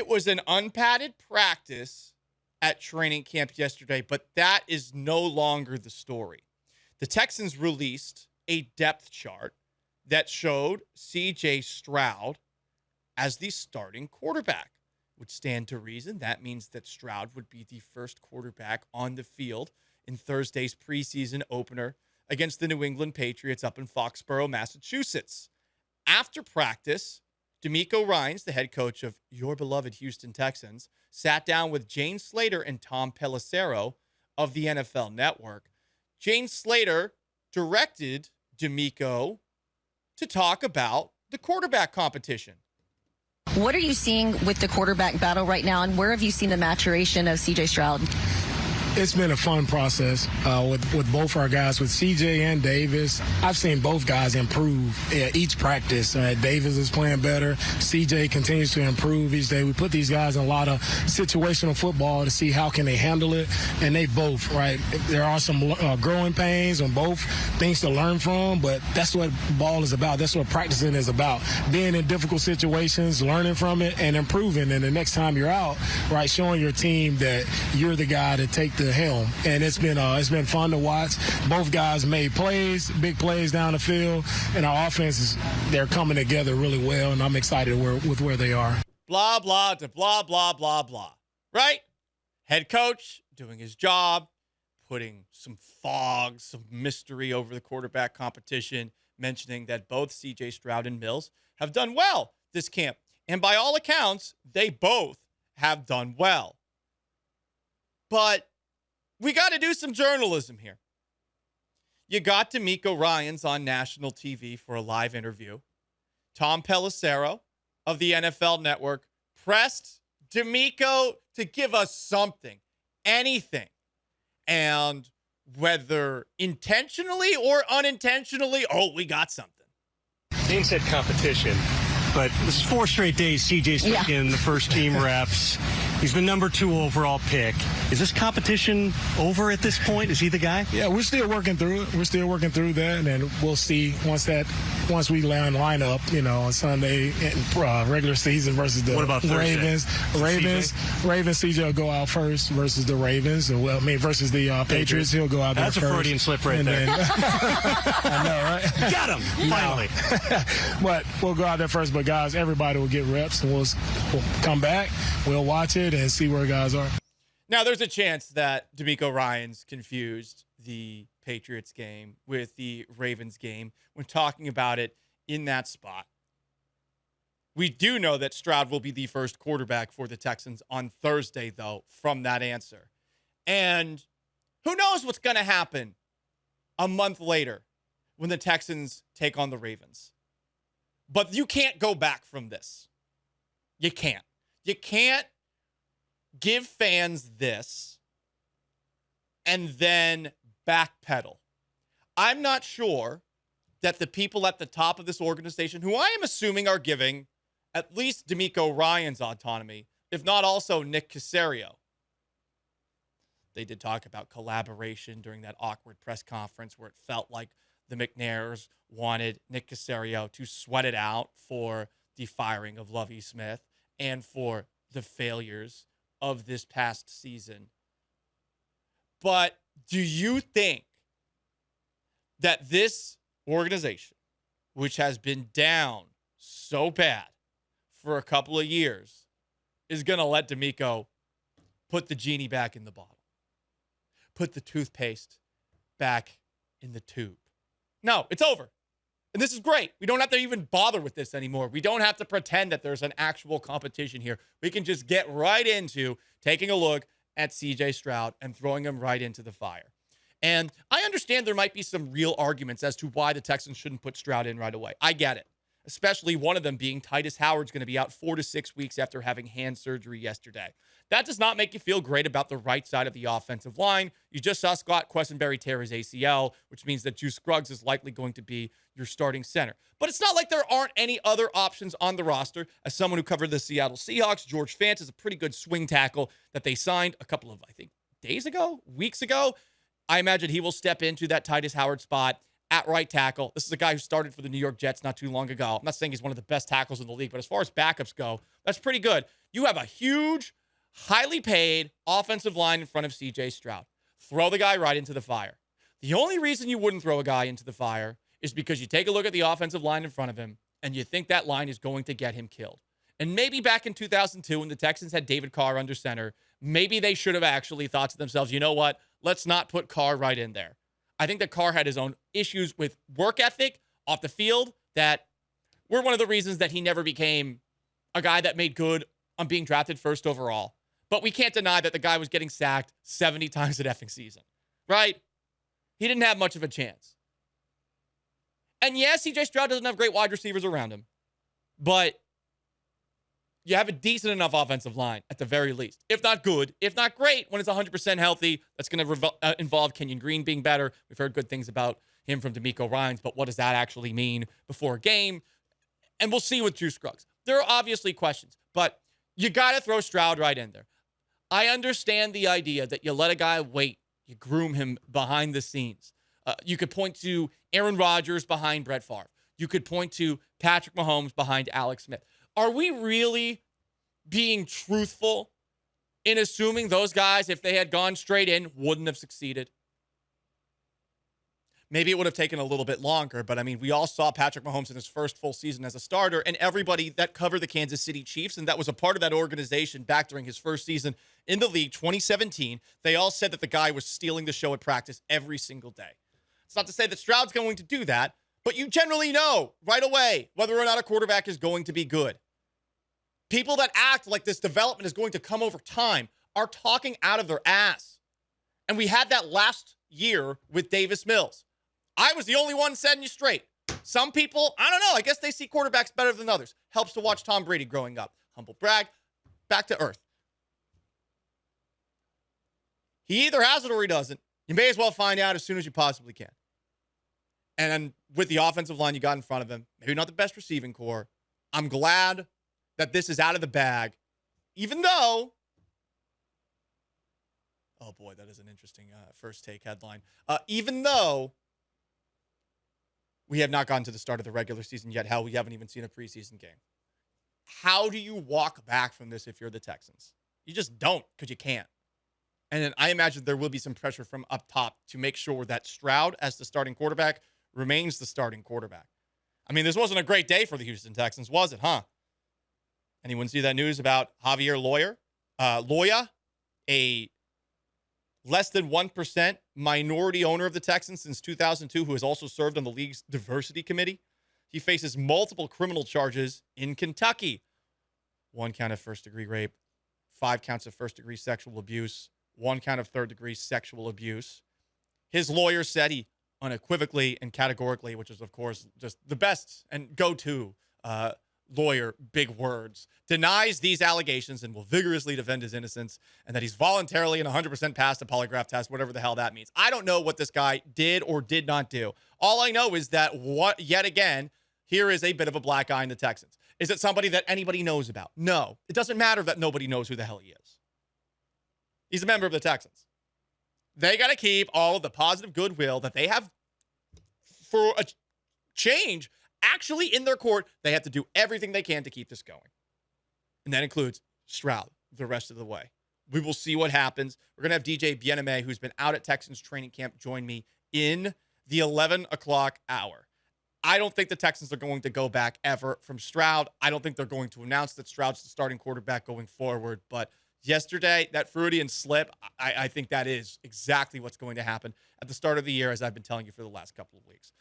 It was an unpadded practice at training camp yesterday, but that is no longer the story. The Texans released a depth chart that showed C.J. Stroud as the starting quarterback. Would stand to reason. That means that Stroud would be the first quarterback on the field in Thursday's preseason opener against the New England Patriots up in Foxborough, Massachusetts. After practice, DeMeco Ryans, the head coach of your beloved Houston Texans, sat down with Jane Slater and Tom Pelissero of the NFL Network. Jane Slater directed DeMeco to talk about the quarterback competition. What are you seeing with the quarterback battle right now, and where have you seen the maturation of C.J. Stroud? It's been a fun process with both our guys, with CJ and Davis. I've seen both guys improve each practice. Davis is playing better. CJ continues to improve each day. We put these guys in a lot of situational football to see how can they handle it, and they both, right? There are some growing pains on both, things to learn from, but that's what ball is about. That's what practicing is about. Being in difficult situations, learning from it, and improving. And the next time you're out, right, showing your team that you're the guy to take the helm. And it's been fun to watch. Both guys made plays, big plays down the field, and our offenses, they're coming together really well, and I'm excited with where they are. Blah, blah, to blah, blah, blah, blah. Right? Head coach doing his job, putting some fog, some mystery over the quarterback competition, mentioning that both C.J. Stroud and Mills have done well this camp. And by all accounts, they both have done well. But we got to do some journalism here. You got DeMeco Ryans on national TV for a live interview. Tom Pelissero of the NFL Network pressed DeMeco to give us something, anything. And whether intentionally or unintentionally, we got something. Dean said competition, but this is 4 straight days CJ's taking the first team reps. He's the number 2 overall pick. Is this competition over at this point? Is he the guy? Yeah, we're still working through it. We're still working through that, and we'll see once we line up, on Sunday in regular season versus the Ravens. Ravens, CJ will go out first versus the Ravens. Versus the Patriots. He'll go out there first. That's a Freudian slip right there. I know, right? Got him, finally. But we'll go out there first. But, guys, everybody will get reps, and we'll come back. We'll watch it and see where guys are. Now, there's a chance that DeMeco Ryans confused the Patriots game with the Ravens game when talking about it in that spot. We do know that Stroud will be the first quarterback for the Texans on Thursday, though, from that answer. And who knows what's going to happen a month later when the Texans take on the Ravens. But you can't go back from this. You can't. You can't give fans this and then backpedal. I'm not sure that the people at the top of this organization, who I am assuming are giving at least DeMeco Ryans autonomy, if not also Nick Caserio. They did talk about collaboration during that awkward press conference where it felt like the McNairs wanted Nick Caserio to sweat it out for the firing of Lovie Smith and for the failures of this past season. But do you think that this organization, which has been down so bad for a couple of years, is going to let DeMeco put the genie back in the bottle? Put the toothpaste back in the tube? No, it's over. And this is great. We don't have to even bother with this anymore. We don't have to pretend that there's an actual competition here. We can just get right into taking a look at C.J. Stroud and throwing him right into the fire. And I understand there might be some real arguments as to why the Texans shouldn't put Stroud in right away. I get it. Especially one of them being Tytus Howard's going to be out 4 to 6 weeks after having hand surgery yesterday. That does not make you feel great about the right side of the offensive line. You just saw Scott Quessenberry tear his ACL, which means that Juice Scruggs is likely going to be your starting center. But it's not like there aren't any other options on the roster. As someone who covered the Seattle Seahawks, George Fant is a pretty good swing tackle that they signed a couple of, weeks ago. I imagine he will step into that Tytus Howard spot at right tackle. This is a guy who started for the New York Jets not too long ago. I'm not saying he's one of the best tackles in the league, but as far as backups go, that's pretty good. You have a huge, highly paid offensive line in front of CJ Stroud. Throw the guy right into the fire. The only reason you wouldn't throw a guy into the fire is because you take a look at the offensive line in front of him and you think that line is going to get him killed. And maybe back in 2002 when the Texans had David Carr under center, maybe they should have actually thought to themselves, you know what? Let's not put Carr right in there. I think that Carr had his own issues with work ethic off the field that were one of the reasons that he never became a guy that made good on being drafted first overall. But we can't deny that the guy was getting sacked 70 times an effing season, right? He didn't have much of a chance. And yes, CJ Stroud doesn't have great wide receivers around him, but you have a decent enough offensive line at the very least. If not good, if not great, when it's 100% healthy, that's going to involve Kenyon Green being better. We've heard good things about him from DeMeco Ryans, but what does that actually mean before a game? And we'll see with Drew Scruggs. There are obviously questions, but you got to throw Stroud right in there. I understand the idea that you let a guy wait, you groom him behind the scenes. You could point to Aaron Rodgers behind Brett Favre. You could point to Patrick Mahomes behind Alex Smith. Are we really being truthful in assuming those guys, if they had gone straight in, wouldn't have succeeded? Maybe it would have taken a little bit longer, but I mean, we all saw Patrick Mahomes in his first full season as a starter, and everybody that covered the Kansas City Chiefs and that was a part of that organization back during his first season in the league, 2017, they all said that the guy was stealing the show at practice every single day. It's not to say that Stroud's going to do that, but you generally know right away whether or not a quarterback is going to be good. People that act like this development is going to come over time are talking out of their ass. And we had that last year with Davis Mills. I was the only one setting you straight. Some people, I don't know, I guess they see quarterbacks better than others. Helps to watch Tom Brady growing up. Humble brag, back to earth. He either has it or he doesn't. You may as well find out as soon as you possibly can. And then with the offensive line you got in front of him, maybe not the best receiving core, I'm glad that this is out of the bag, even though, oh boy, that is an interesting first take headline. Even though we have not gotten to the start of the regular season yet, hell, we haven't even seen a preseason game. How do you walk back from this if you're the Texans? You just don't, because you can't. And then I imagine there will be some pressure from up top to make sure that Stroud, as the starting quarterback, remains the starting quarterback. I mean, this wasn't a great day for the Houston Texans, was it, huh? Anyone see that news about Javier Loya, a less than 1% minority owner of the Texans since 2002, who has also served on the league's diversity committee? He faces multiple criminal charges in Kentucky. 1 count of first-degree rape, 5 counts of first-degree sexual abuse, 1 count of third-degree sexual abuse. His lawyer said he unequivocally and categorically, which is, of course, just the best and go-to lawyer, big words, denies these allegations and will vigorously defend his innocence, and that he's voluntarily and 100% passed a polygraph test, whatever the hell that means. I don't know what this guy did or did not do. All I know is that, yet again, here is a bit of a black eye in the Texans. Is it somebody that anybody knows about? No. It doesn't matter that nobody knows who the hell he is. He's a member of the Texans. They got to keep all of the positive goodwill that they have for a change actually in their court. They have to do everything they can to keep this going. And that includes Stroud the rest of the way. We will see what happens. We're going to have DJ Bien-Aimé, who's been out at Texans training camp, join me in the 11 o'clock hour. I don't think the Texans are going to go back ever from Stroud. I don't think they're going to announce that Stroud's the starting quarterback going forward. But yesterday, that Freudian slip, I think that is exactly what's going to happen at the start of the year, as I've been telling you for the last couple of weeks.